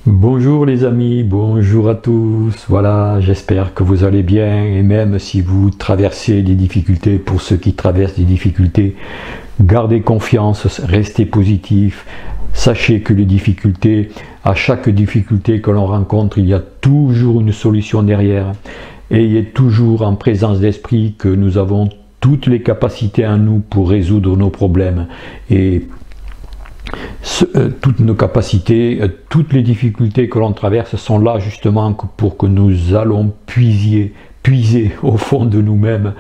Bonjour les amis, bonjour à tous. Voilà, j'espère que vous allez bien et même si vous traversez des difficultés, pour ceux qui traversent des difficultés, gardez confiance, restez positif. Sachez que les difficultés, à chaque difficulté que l'on rencontre, il y a toujours une solution derrière. Ayez toujours en présence d'esprit que nous avons toutes les capacités en nous pour résoudre nos problèmes. Et toutes nos capacités, toutes les difficultés que l'on traverse sont là justement pour que nous allons puiser au fond de nous-mêmes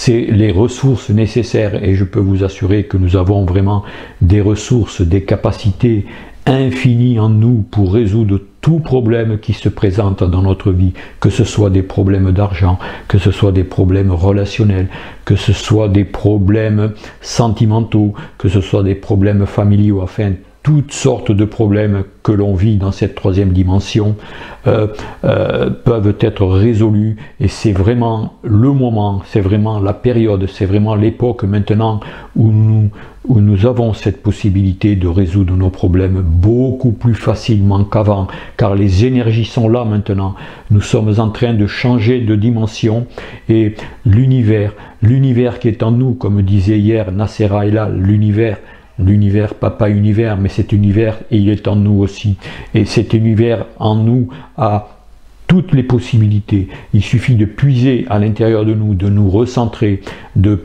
les ressources nécessaires, et je peux vous assurer que nous avons vraiment des ressources, des capacités infinies en nous pour résoudre tout problème qui se présente dans notre vie, que ce soit des problèmes d'argent, que ce soit des problèmes relationnels, que ce soit des problèmes sentimentaux, que ce soit des problèmes familiaux, enfin toutes sortes de problèmes que l'on vit dans cette troisième dimension peuvent être résolus, et c'est vraiment le moment, c'est vraiment la période, c'est vraiment l'époque maintenant où nous avons cette possibilité de résoudre nos problèmes beaucoup plus facilement qu'avant, car les énergies sont là maintenant. Nous sommes en train de changer de dimension, et l'univers qui est en nous, comme disait hier Nassera Elal, l'univers, papa univers, mais cet univers, il est en nous aussi. Et cet univers en nous a toutes les possibilités. Il suffit de puiser à l'intérieur de nous recentrer, de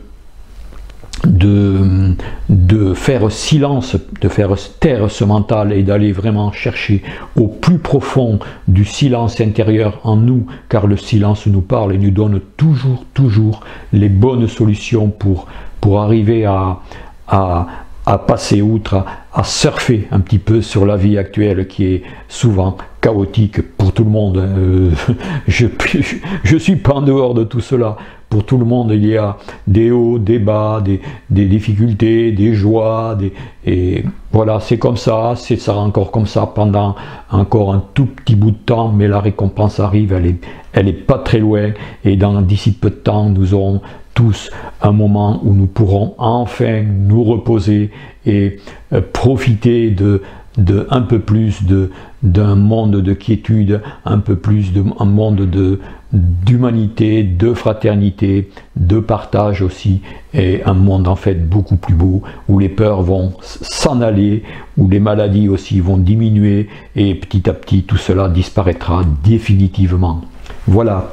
faire silence, de faire taire ce mental et d'aller vraiment chercher au plus profond du silence intérieur en nous, car le silence nous parle et nous donne toujours les bonnes solutions pour arriver à passer outre, à surfer un petit peu sur la vie actuelle qui est souvent chaotique pour tout le monde. Je suis pas en dehors de tout cela. Pour tout le monde, il y a des hauts, des bas, des difficultés, des joies, et voilà, c'est comme ça, c'est ça encore comme ça pendant encore un tout petit bout de temps, mais la récompense arrive, elle est pas très loin, et d'ici peu de temps, nous aurons tous un moment où nous pourrons enfin nous reposer et profiter un peu plus d'un monde de quiétude, un peu plus d'un monde d'humanité, de fraternité, de partage aussi, et un monde en fait beaucoup plus beau, où les peurs vont s'en aller, où les maladies aussi vont diminuer, et petit à petit tout cela disparaîtra définitivement. Voilà.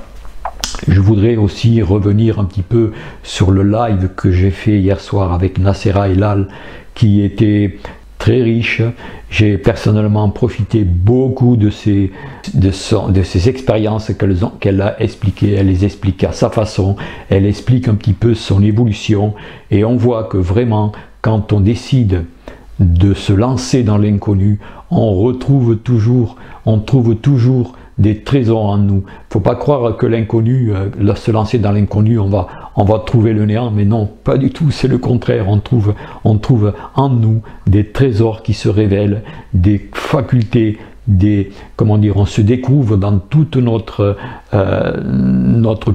Je voudrais aussi revenir un petit peu sur le live que j'ai fait hier soir avec Nassera Elal, qui était très riche. J'ai personnellement profité beaucoup de ces expériences qu'elle a expliquées. Elle les explique à sa façon, elle explique un petit peu son évolution, et on voit que vraiment, quand on décide de se lancer dans l'inconnu, on trouve toujours des trésors en nous. Faut pas croire que l'inconnu, se lancer dans l'inconnu, on va trouver le néant, mais non, pas du tout, c'est le contraire. On trouve en nous des trésors qui se révèlent, des facultés, on se découvre dans toute notre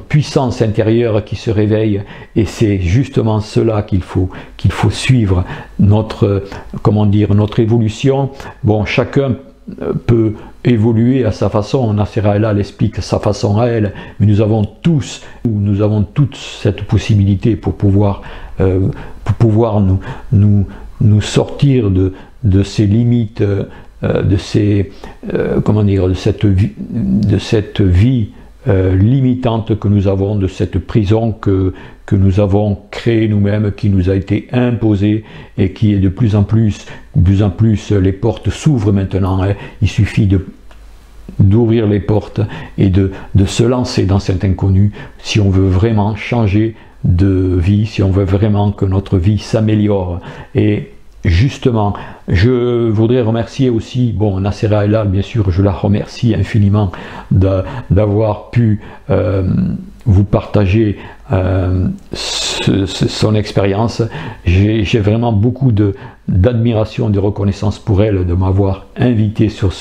puissance intérieure qui se réveille, et c'est justement cela qu'il faut suivre, notre évolution. Bon, chacun peut évoluer à sa façon. Nassera Elal explique sa façon à elle, mais nous avons tous cette possibilité pour pouvoir nous sortir de ces limites, de cette vie limitante que nous avons, de cette prison que nous avons créée nous-mêmes, qui nous a été imposée, et qui est de plus en plus, les portes s'ouvrent maintenant, hein. Il suffit d'ouvrir les portes et de se lancer dans cet inconnu si on veut vraiment changer de vie, si on veut vraiment que notre vie s'améliore. Et justement, je voudrais remercier aussi, Nassera Elal, bien sûr, je la remercie infiniment d'avoir pu vous partager son expérience. J'ai vraiment beaucoup d'admiration, de reconnaissance pour elle, de m'avoir invité sur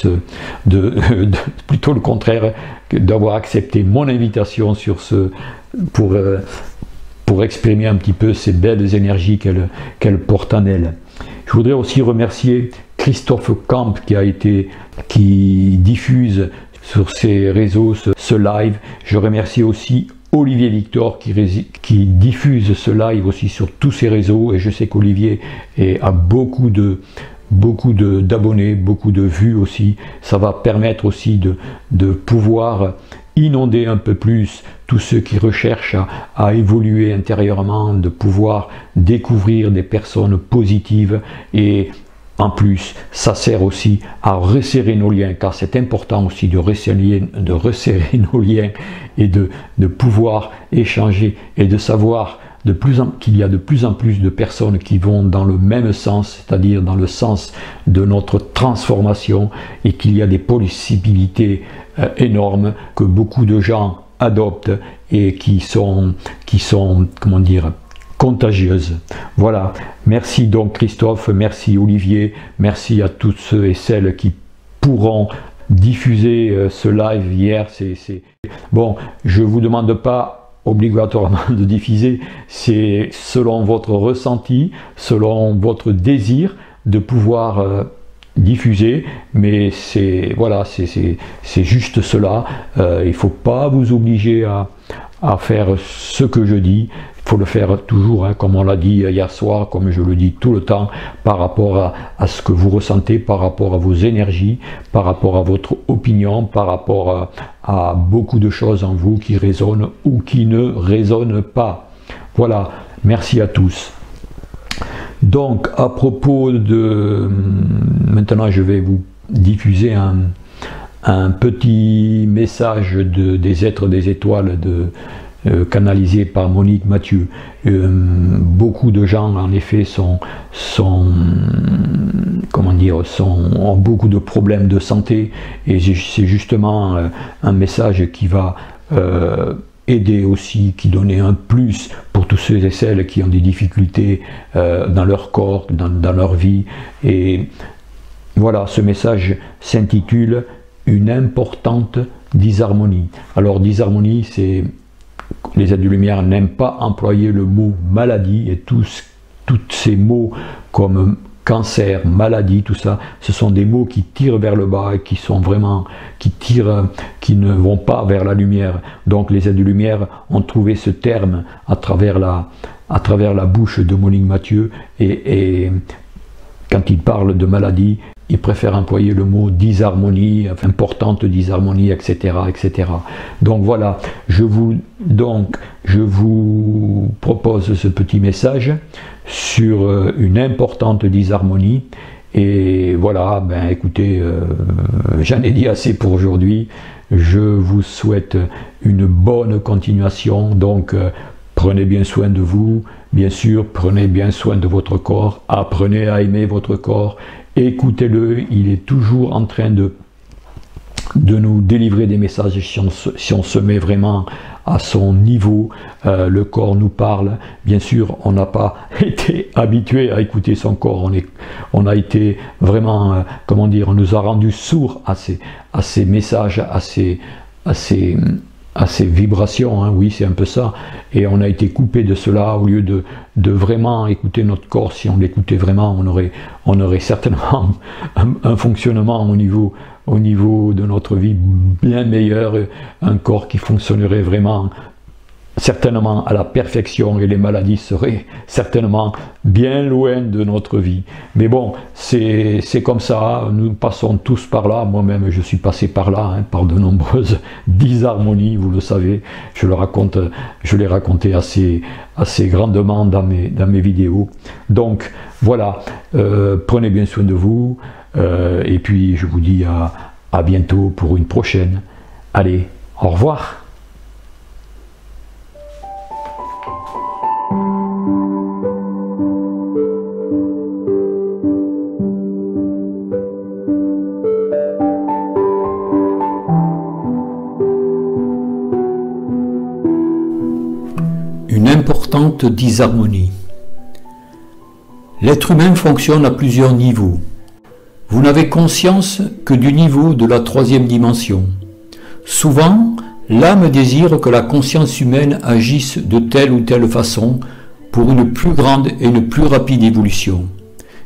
plutôt le contraire, d'avoir accepté mon invitation sur pour exprimer un petit peu ces belles énergies qu'elle porte en elle. Je voudrais aussi remercier Christophe Camp qui diffuse sur ses réseaux ce live. Je remercie aussi Olivier Victor qui diffuse ce live aussi sur tous ses réseaux, et je sais qu'Olivier a beaucoup d'abonnés, beaucoup de vues aussi. Ça va permettre aussi de pouvoir inonder un peu plus tous ceux qui recherchent à évoluer intérieurement, de pouvoir découvrir des personnes positives. Et en plus, ça sert aussi à resserrer nos liens, car c'est important aussi de resserrer nos liens et de pouvoir échanger et de savoir qu'il y a de plus en plus de personnes qui vont dans le même sens, c'est-à-dire dans le sens de notre transformation, et qu'il y a des possibilités énormes que beaucoup de gens adoptent et qui sont comment dire, contagieuses. Voilà, merci donc Christophe, merci Olivier, merci à tous ceux et celles qui pourront diffuser ce live hier. Bon, je ne vous demande pas obligatoirement de diffuser, c'est selon votre ressenti, selon votre désir de pouvoir diffuser, mais voilà, c'est juste cela. Il ne faut pas vous obliger à faire ce que je dis. Il faut le faire toujours, hein, comme on l'a dit hier soir, comme je le dis tout le temps, par rapport à ce que vous ressentez, par rapport à vos énergies, par rapport à votre opinion, par rapport à beaucoup de choses en vous qui résonnent ou qui ne résonnent pas. Voilà, merci à tous. Donc, à propos de... Maintenant, je vais vous diffuser un petit message des êtres des étoiles canalisé par Monique Mathieu. Beaucoup de gens, en effet, ont beaucoup de problèmes de santé, et c'est justement un message qui va aider aussi, qui donnait un plus pour tous ceux et celles qui ont des difficultés dans leur corps, dans leur vie. Et voilà, ce message s'intitule « Une importante disharmonie ». Alors, disharmonie, c'est... Les êtres de lumière n'aiment pas employer le mot maladie, et tous ces mots comme cancer, maladie, tout ça, ce sont des mots qui tirent vers le bas et qui ne vont pas vers la lumière. Donc les êtres de lumière ont trouvé ce terme à travers la bouche de Monique Mathieu, et quand ils parlent de maladie, ils préfèrent employer le mot disharmonie, importante disharmonie, etc., etc. Donc voilà, je vous propose ce petit message sur une importante disharmonie. Et voilà, ben écoutez, j'en ai dit assez pour aujourd'hui. Je vous souhaite une bonne continuation. Donc prenez bien soin de vous, bien sûr, prenez bien soin de votre corps, apprenez à aimer votre corps, écoutez-le, il est toujours en train de nous délivrer des messages si on se met vraiment à son niveau. Le corps nous parle. Bien sûr, on n'a pas été habitué à écouter son corps, on a été vraiment, comment dire, on nous a rendu sourds à ces messages, à ces vibrations, hein, oui, c'est un peu ça, et on a été coupé de cela. Au lieu de vraiment écouter notre corps, si on l'écoutait vraiment, on aurait certainement un fonctionnement au niveau de notre vie bien meilleur, un corps qui fonctionnerait vraiment certainement à la perfection, et les maladies seraient certainement bien loin de notre vie. Mais bon, c'est comme ça, nous passons tous par là, moi-même je suis passé par là, hein, par de nombreuses disharmonies, vous le savez, je l'ai raconté assez grandement dans mes vidéos. Donc voilà, prenez bien soin de vous, et puis je vous dis à bientôt pour une prochaine. Allez, au revoir. Une importante disharmonie. L'être humain fonctionne à plusieurs niveaux. Vous n'avez conscience que du niveau de la troisième dimension. Souvent, l'âme désire que la conscience humaine agisse de telle ou telle façon pour une plus grande et une plus rapide évolution.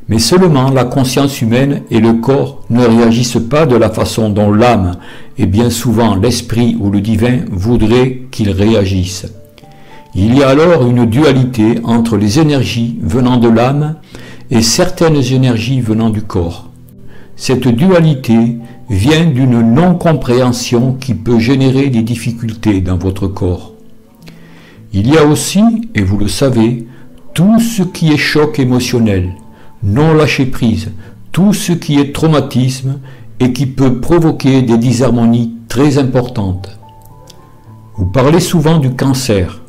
Mais seulement la conscience humaine et le corps ne réagissent pas de la façon dont l'âme et bien souvent l'esprit ou le divin voudraient qu'ils réagissent. Il y a alors une dualité entre les énergies venant de l'âme et certaines énergies venant du corps. Cette dualité vient d'une non-compréhension qui peut générer des difficultés dans votre corps. Il y a aussi, et vous le savez, tout ce qui est choc émotionnel, non lâcher prise, tout ce qui est traumatisme et qui peut provoquer des disharmonies très importantes. Vous parlez souvent du cancer.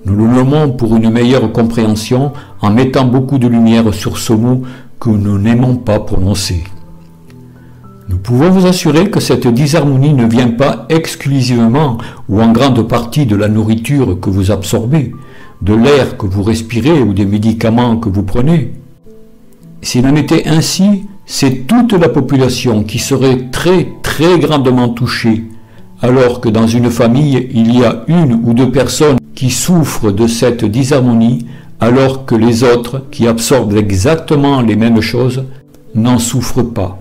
Nous le nommons pour une meilleure compréhension en mettant beaucoup de lumière sur ce mot que nous n'aimons pas prononcer. Nous pouvons vous assurer que cette disharmonie ne vient pas exclusivement ou en grande partie de la nourriture que vous absorbez, de l'air que vous respirez ou des médicaments que vous prenez. S'il en était ainsi, c'est toute la population qui serait très grandement touchée, alors que dans une famille, il y a une ou deux personnes qui souffrent de cette disharmonie, alors que les autres, qui absorbent exactement les mêmes choses, n'en souffrent pas.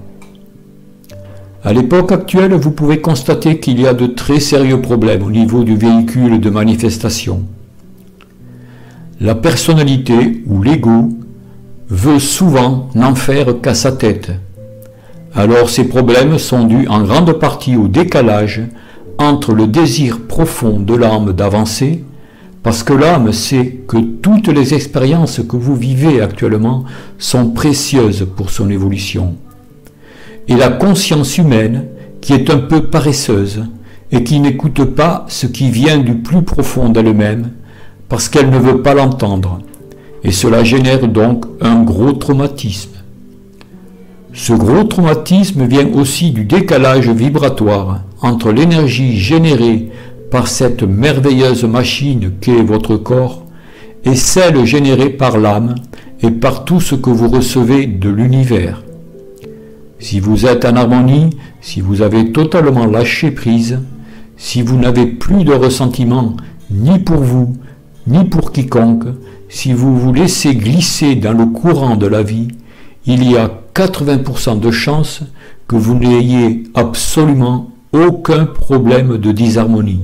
À l'époque actuelle, vous pouvez constater qu'il y a de très sérieux problèmes au niveau du véhicule de manifestation. La personnalité ou l'ego veut souvent n'en faire qu'à sa tête. Alors ces problèmes sont dus en grande partie au décalage entre le désir profond de l'âme d'avancer, parce que l'âme sait que toutes les expériences que vous vivez actuellement sont précieuses pour son évolution, et la conscience humaine qui est un peu paresseuse et qui n'écoute pas ce qui vient du plus profond d'elle-même parce qu'elle ne veut pas l'entendre, et cela génère donc un gros traumatisme. Ce gros traumatisme vient aussi du décalage vibratoire entre l'énergie générée par cette merveilleuse machine qu'est votre corps et celle générée par l'âme et par tout ce que vous recevez de l'univers. Si vous êtes en harmonie, si vous avez totalement lâché prise, si vous n'avez plus de ressentiment ni pour vous, ni pour quiconque, si vous vous laissez glisser dans le courant de la vie, il y a 80% de chances que vous n'ayez absolument aucun problème de disharmonie.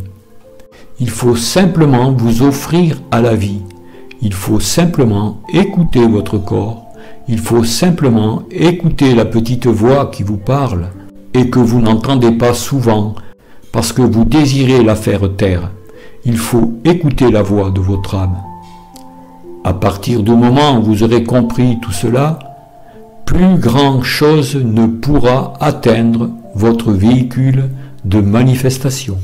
Il faut simplement vous offrir à la vie. Il faut simplement écouter votre corps. Il faut simplement écouter la petite voix qui vous parle et que vous n'entendez pas souvent parce que vous désirez la faire taire. Il faut écouter la voix de votre âme. À partir du moment où vous aurez compris tout cela, plus grand chose ne pourra atteindre votre véhicule de manifestation.